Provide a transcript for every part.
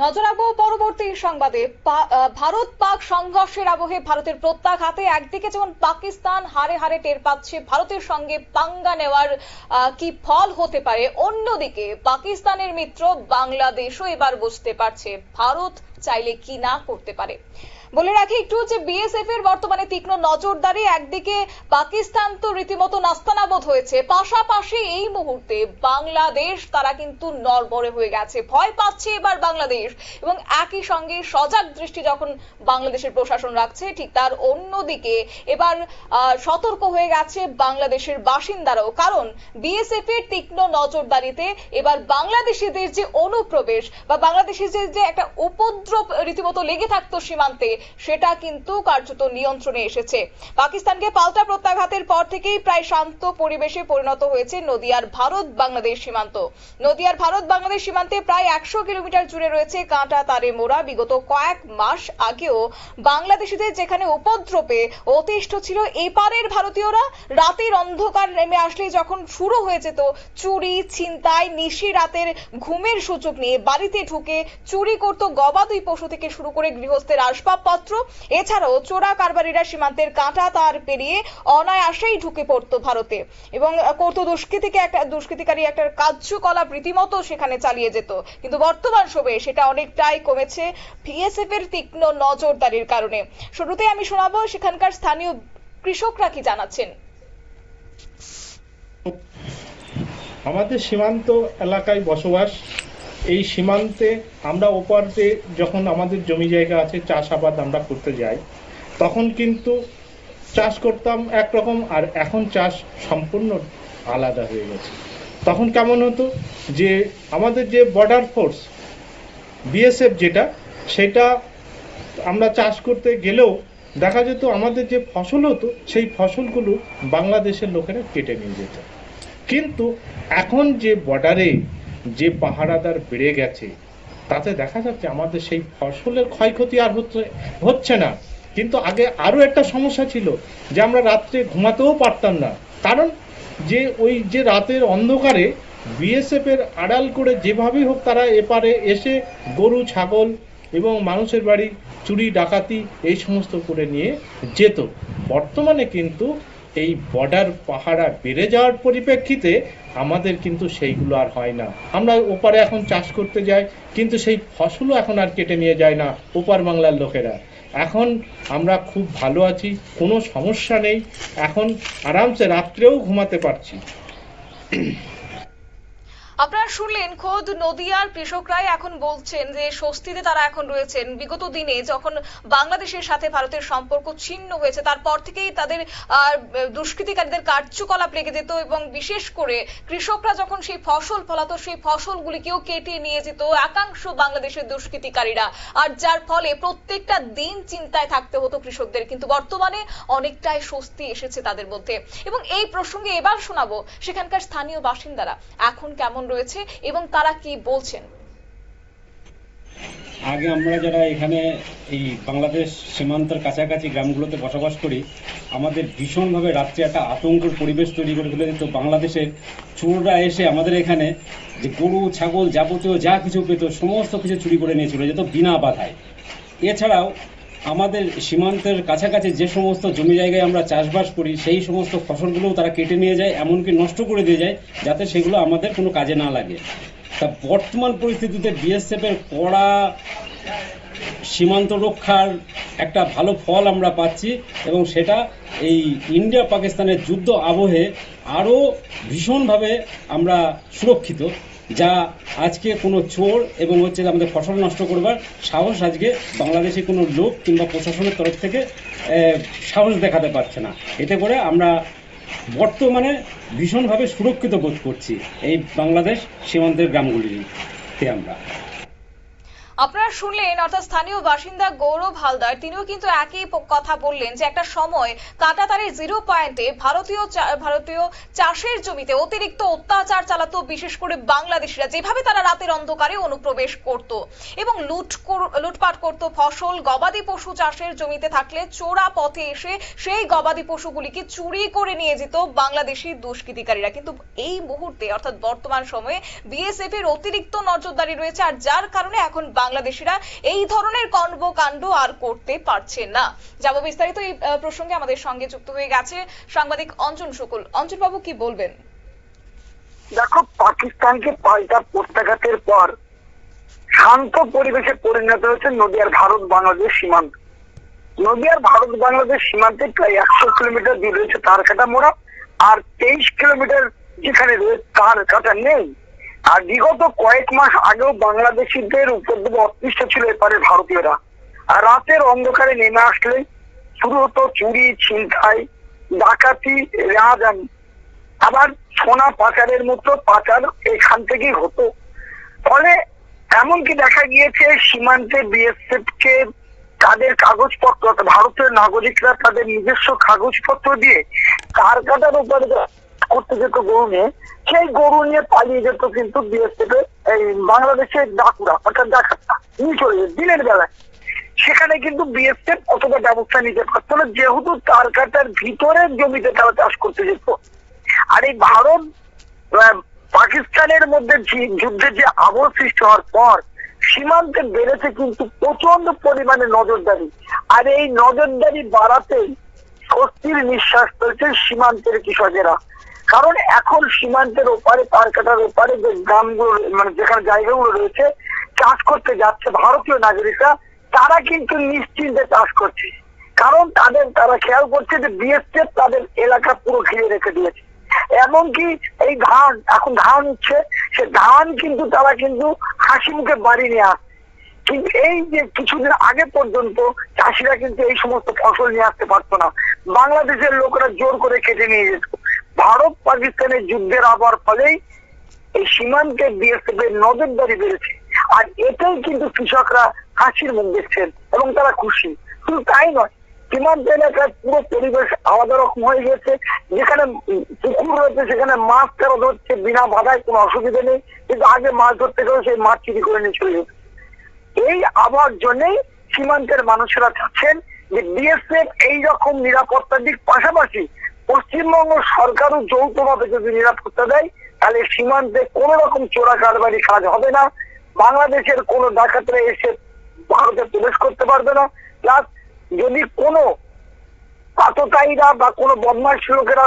নজর রাখবো পরবর্তী সংবাদে। ভারত পাক সংঘর্ষের আবহে ভারতের প্রত্যাঘাতে একদিকে যেমন পাকিস্তান হারে হারে টের পাচ্ছে ভারতের সঙ্গে পাঙ্গা নেওয়ার কি ফল হতে পারে, অন্যদিকে পাকিস্তানের মিত্র বাংলাদেশও এবার বুঝতে পারছে ভারত চাইলে কি না করতে পারে। বলে রাখি একটু যে বিএসএফ এর বর্তমানে তীক্ষ্ণ নজরদারি, একদিকে পাকিস্তান তো রীতিমতো নাস্তানাবুদ হয়েছে, পাশাপাশি এই মুহূর্তে বাংলাদেশ তারা কিন্তু নড়বড়ে হয়ে গেছে, ভয় পাচ্ছে এবার বাংলাদেশ, এবং একই সঙ্গে সজাগ দৃষ্টি যখন বাংলাদেশের প্রশাসন রাখছে, ঠিক তার অন্যদিকে এবার সতর্ক হয়ে গেছে বাংলাদেশের বাসিন্দারাও, কারণ বিএসএফ এর তীক্ষ্ণ নজরদারিতে এবার বাংলাদেশিদের যে অনুপ্রবেশ বা বাংলাদেশিদের যে একটা উপদ্রব রীতিমতো লেগে থাকতো সীমান্তে, সেটা কিন্তু কার্যত নিয়ন্ত্রণে এসেছে। পাকিস্তানকে পাল্টা প্রত্যাঘাতের পর থেকেই প্রায় শান্ত পরিবেশে পরিণত হয়েছে নদিয়ার ভারত বাংলাদেশ সীমান্ত। নদিয়ার ভারত বাংলাদেশ সীমান্তে প্রায় 100 কিলোমিটার জুড়ে রয়েছে কাঁটা তারে মোড়া। বিগত কয়েক মাস আগেও বাংলাদেশিদের যেখানে উপদ্রবে অতিষ্ঠ ছিল, এপারের ভারতীয়রা রাতের অন্ধকার নেমে আসলে যখন শুরু হয়ে যেত চুরি ছিনতাই, নিশি রাতের ঘুমের সুযোগ নিয়ে বাড়িতে ঢুকে চুরি করত গবাদি পশু থেকে শুরু করে গৃহস্থের আসবাবপত্র, এছাড়াও চোরা কারবারিরা সীমান্তের কাঁটা তার পেরিয়ে অনায়াসেই ঢুকে পড়তো ভারতে এবং করত দুষ্কৃতিকারী একটা কার্যকলাপ রীতিমতো সেখানে চালিয়ে যেত। কিন্তু বর্তমান সময়ে সেটা অনেকটাই কমেছে বিএসএফ এর তীক্ষ্ণ নজরদারির কারণে। শুরুতে আমি শোনাবো সেখানকার স্থানীয় কৃষকরা কি জানাচ্ছেন। আমাদের সীমান্ত এলাকায় বসবাস, এই সীমান্তে আমরা ওপারে যখন আমাদের জমি জায়গা আছে চাষাবাদ আমরা করতে যাই, তখন কিন্তু চাষ করতাম একরকম, আর এখন চাষ সম্পূর্ণ আলাদা হয়ে গেছে। তখন কেমন হতো যে আমাদের যে বর্ডার ফোর্স বিএসএফ যেটা, সেটা আমরা চাষ করতে গেলেও দেখা যেত আমাদের যে ফসল হতো সেই ফসলগুলো বাংলাদেশের লোকেরা কেটে নিয়ে যেত। কিন্তু এখন যে বর্ডারে যে পাহারাদার বেড়ে গেছে, তাতে দেখা যাচ্ছে আমাদের সেই ফসলের ক্ষয়ক্ষতি আর হচ্ছে না। কিন্তু আগে আরো একটা সমস্যা ছিল যে আমরা রাত্রে ঘুমাতেও পারতাম না, কারণ যে ওই যে রাতের অন্ধকারে বিএসএফ এর আড়াল করে যেভাবেই হোক তারা এপারে এসে গরু ছাগল এবং মানুষের বাড়ি চুরি ডাকাতি এই সমস্ত করে নিয়ে যেত। বর্তমানে কিন্তু এই বর্ডার পাহারা বেড়ে যাওয়ার পরিপ্রেক্ষিতে আমাদের কিন্তু সেইগুলো আর হয় না। আমরা ওপারে এখন চাষ করতে যাই, কিন্তু সেই ফসলও এখন আর কেটে নিয়ে যায় না ওপার বাংলার লোকেরা। এখন আমরা খুব ভালো আছি, কোনো সমস্যা নেই, এখন আরামসে রাত্রেও ঘুমাতে পারছি। আপনারা শুনলেন খোদ নদিয়ার কৃষকরাই এখন বলছেন যে স্বস্তিতে তারা এখন রয়েছেন। বিগত দিনে যখন বাংলাদেশের সাথে ভারতের সম্পর্ক ছিন্ন হয়েছে, তারপর থেকেই তাদের দুষ্কৃতিকারীদের কার্যকলাপ লেগে যেত এবং বিশেষ করে কৃষকরা যখন সেই ফসল ফলাতো সেই ফসলগুলিকেও কেটে নিয়ে যেত একাংশ বাংলাদেশের দুষ্কৃতিকারীরা, আর যার ফলে প্রত্যেকটা দিন চিন্তায় থাকতে হতো কৃষকদের। কিন্তু বর্তমানে অনেকটাই স্বস্তি এসেছে তাদের মধ্যে, এবং এই প্রসঙ্গে এবার শোনাবো সেখানকার স্থানীয় বাসিন্দারা এখন কেমন রয়েছে এবং তারা কি বলছেন। আগে আমরা যারা এখানে এই বাংলাদেশ সীমান্তের কাছাকাছি গ্রামগুলোতে বসবাস করি, আমাদের ভীষণভাবে রাত্রে একটা আতঙ্কের পরিবেশ তৈরি করে ফেলে দিত। বাংলাদেশের চোররা এসে আমাদের এখানে যে গরু ছাগল যাবতীয় যা কিছু পেত সমস্ত কিছু চুরি করে নিয়ে চলে যেত বিনা বাধায়। এছাড়াও আমাদের সীমান্তের কাছাকাছি যে সমস্ত জমি জায়গায় আমরা চাষবাস করি সেই সমস্ত ফসলগুলোও তারা কেটে নিয়ে যায়, এমনকি নষ্ট করে দিয়ে যায়, যাতে সেগুলো আমাদের কোনো কাজে না লাগে। তা বর্তমান পরিস্থিতিতে বিএসএফ এর কড়া সীমান্ত রক্ষার একটা ভালো ফল আমরা পাচ্ছি, এবং সেটা এই ইন্ডিয়া পাকিস্তানের যুদ্ধ আবহে আরও ভীষণভাবে আমরা সুরক্ষিত, যা আজকে কোনো চোর এবং হচ্ছে আমাদের ফসল নষ্ট করবার সাহস আজকে বাংলাদেশে কোনো লোক কিংবা প্রশাসনের তরফ থেকে সাহস দেখাতে পারছে না। এতে করে আমরা বর্তমানে ভীষণভাবে সুরক্ষিত বোধ করছি এই বাংলাদেশ সীমান্তের গ্রামগুলিতে। আমরা আপনারা শুনলেন অর্থাৎ স্থানীয় বাসিন্দা গৌরব হালদার, তিনিও কিন্তু একই কথা বললেন যে একটা সময় কাঁটাতারের 0 পয়েন্টে ভারতীয় চাষের জমিতে অতিরিক্ত অত্যাচার চালাতো, বিশেষ করে বাংলাদেশিরা যেভাবে তারা রাতের অন্ধকারে অনুপ্রবেশ করত এবং লুটপাট করত ফসল গবাদি পশু চাষের জমিতে থাকলে চোরা পথে এসে সেই গবাদি পশুগুলিকে চুরি করে নিয়ে যেত বাংলাদেশি দুষ্কৃতিকারীরা। কিন্তু এই মুহূর্তে অর্থাৎ বর্তমান সময়ে বিএসএফ এর অতিরিক্ত নজরদারি রয়েছে, আর যার কারণে এখন বাংলাদেশিরা এই ধরনের কর্মকাণ্ড আর করতে পারছে না। যাব বিস্তারিত এই প্রসঙ্গে আমাদের সঙ্গে যুক্ত হয়ে গেছে সাংবাদিক অঞ্জন শুকুল। অঞ্জন বাবু, কি বলবেন? দেখো, পাকিস্তানকে পাল্টা প্রত্যাঘাতের পর শান্ত পরিবেশে পরিণত হয়েছে নদিয়ার ভারত বাংলাদেশ সীমান্ত। নদিয়ার ভারত বাংলাদেশ সীমান্তে প্রায় 100 কিলোমিটার দূরে রয়েছে তারকাটা মোড়া, আর 23 কিলোমিটার যেখানে রয়েছে তারকাটা নেই। আর বিগত কয়েক মাস আগেও বাংলাদেশিদের উপদ্রব অতিষ্ঠ ছিল এপারে ভারতীয়রা। আর রাতের অন্ধকারে নেমে আসলে শুরু হতো চুরি, ছিনতাই, ডাকাতি, রাহাজানি, আবার সোনা পাচারের মতো পাচার এখান থেকেই হতো। ফলে এমনকি দেখা গিয়েছে সীমান্তে বিএসএফ কে তাদের কাগজপত্র, ভারতের নাগরিকরা তাদের নিজস্ব কাগজপত্র দিয়ে তার কাটার উপরে করতে যেত গরু নিয়ে, সেই গরু নিয়ে পালিয়ে যেত কিন্তু বিএসএফ এই বাংলাদেশের ডাকুরা, অর্থাৎ ডাকাতরা নিয়ে চলে যেত দিনের বেলায়। সেখানে কিন্তু বিএসএফ অতটা ব্যবস্থা নিতে পারতো না, যেহেতু তার কাটার ভিতরে জমিতে তারা চাষ করতে যেত। আর এই ভারত পাকিস্তানের মধ্যে যুদ্ধের যে আবহ সৃষ্টি হওয়ার পর সীমান্তে বেড়েছে কিন্তু প্রচন্ড পরিমাণে নজরদারি। আর এই নজরদারি বাড়াতেই স্বস্তির নিঃশ্বাস ফেলছে সীমান্তের কৃষকেরা। কারণ এখন সীমান্তের ওপারে, তার কাটার ওপারে যে গ্রামগুলো, মানে যেখানে জায়গাগুলো রয়েছে চাষ করতে যাচ্ছে ভারতীয় নাগরিকরা, তারা কিন্তু নিশ্চিন্তে চাষ করছে। কারণ তারা খেয়াল করছে যে বিএসএফ তাদের এলাকা পুরো ঘিরে রেখে দিয়েছে। এমনকি এই এখন ধান উঠছে, সে ধান কিন্তু তারা কিন্তু হাসি মুখে বাড়ি নিয়ে আসছে। কিন্তু এই যে কিছুদিন আগে পর্যন্ত চাষিরা কিন্তু এই সমস্ত ফসল নিয়ে আসতে পারতো না, বাংলাদেশের লোকেরা জোর করে কেটে নিয়ে যেত। ভারত পাকিস্তানের যুদ্ধের আবার ফলেই এই সীমান্তে বিএসএফ এর নজরদারি বেড়েছে। আর এটাই কিন্তু কৃষকরা হাসির মুখ দেখছেন এবং তারা খুশি। শুধু তাই নয়, সীমান্ত এলাকার পুরো পরিবেশ আলাদা রকম হয়ে গেছে। যেখানে পুকুর রয়েছে সেখানে মাছ ধরা ধরছে বিনা বাধায়, কোনো অসুবিধা নেই। কিন্তু আগে মাছ ধরতে গেলে সেই মাছ চুরি করে নিয়ে চলে যেত। এই আবহাওয়ার জন্যই সীমান্তের মানুষেরা চাচ্ছেন যে বিএসএফ এই রকম নিরাপত্তার দিক পাশাপাশি পশ্চিমবঙ্গ সরকারও যৌথভাবে যদি নিরাপত্তা দেয়, তাহলে সীমান্তে কোন রকম চোরা কারবারি কাজ হবে না, বাংলাদেশের কোন ডাকাতরা এসে ভারতে প্রবেশ করতে পারবে না। প্লাস যদি কোনো আততায়ীরা বা কোনো বদমাশ লোকেরা,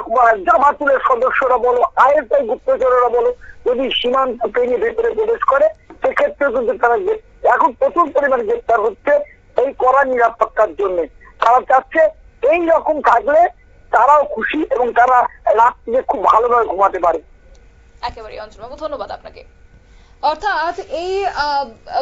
জামাতুলের সদস্যরা বলো, আইএসআই গুপ্তচরেরা বলো, যদি সীমান্ত পেরিয়ে ভেতরে প্রবেশ করে, সেক্ষেত্রে কিন্তু তারা এখন প্রচুর পরিমাণে গ্রেপ্তার হচ্ছে এই কড়া নিরাপত্তার জন্য। তারা চাচ্ছে এই রকম থাকলে তারাও খুশি এবং তারা রাত্রিতে খুব ভালোভাবে ঘুমাতে পারে। একেবারে অঞ্জনবাবু, ধন্যবাদ আপনাকে। অর্থাৎ এই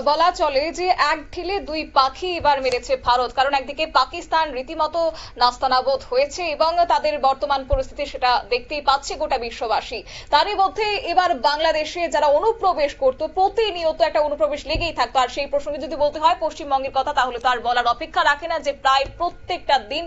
বলা চলে যে এক ঢিলে দুই পাখি এবার মেরেছে ভারত। কারণ একদিকে পাকিস্তান রীতিমতো নাস্তানাবুদ হয়েছে এবং তাদের বর্তমান পরিস্থিতি সেটা দেখতেই পাচ্ছে গোটা বিশ্ববাসী। তারই মধ্যে এবার বাংলাদেশে যারা অনুপ্রবেশ করতো, প্রতিনিয়ত একটা অনুপ্রবেশ লেগেই থাকতো। আর সেই প্রসঙ্গে যদি বলতে হয় পশ্চিমবঙ্গের কথা, তাহলে তো আর বলার অপেক্ষা রাখে না যে প্রায় প্রত্যেকটা দিন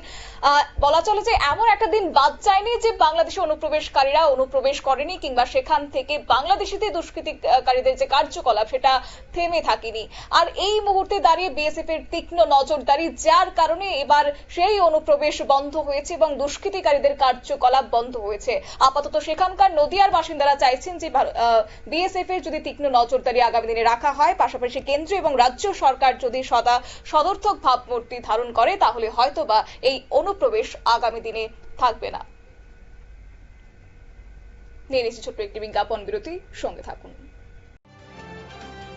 বলা চলে যে এমন একটা দিন বাদ যায়নি যে বাংলাদেশে অনুপ্রবেশকারীরা অনুপ্রবেশ করেনি কিংবা সেখান থেকে বাংলাদেশিদের দুষ্কৃতিকারীদের কার্যকলাপ সেটা থেমে থাকেনি। আর এই মুহূর্তে দাঁড়িয়ে বিএসএফ এর তীক্ষ্ণ নজরদারি, যার কারণে এবার সেই অনুপ্রবেশ বন্ধ হয়েছে এবং দুষ্কৃতিকারীদের কার্যকলাপ বন্ধ হয়েছে। আপাতত সেখানকার নদিয়ার বাসিন্দারা চাইছেন যে বিএসএফ এর যদি তীক্ষ্ণ নজরদারি আগামী দিনে রাখা হয়, পাশাপাশি কেন্দ্র এবং রাজ্য সরকার যদি সদর্থক ভাবমূর্তি ধারণ করে, তাহলে হয়তোবা এই অনুপ্রবেশ আগামী দিনে থাকবে না। নিয়ে নিচ্ছি ছোট্ট একটি বিজ্ঞাপন বিরতি, সঙ্গে থাকুন।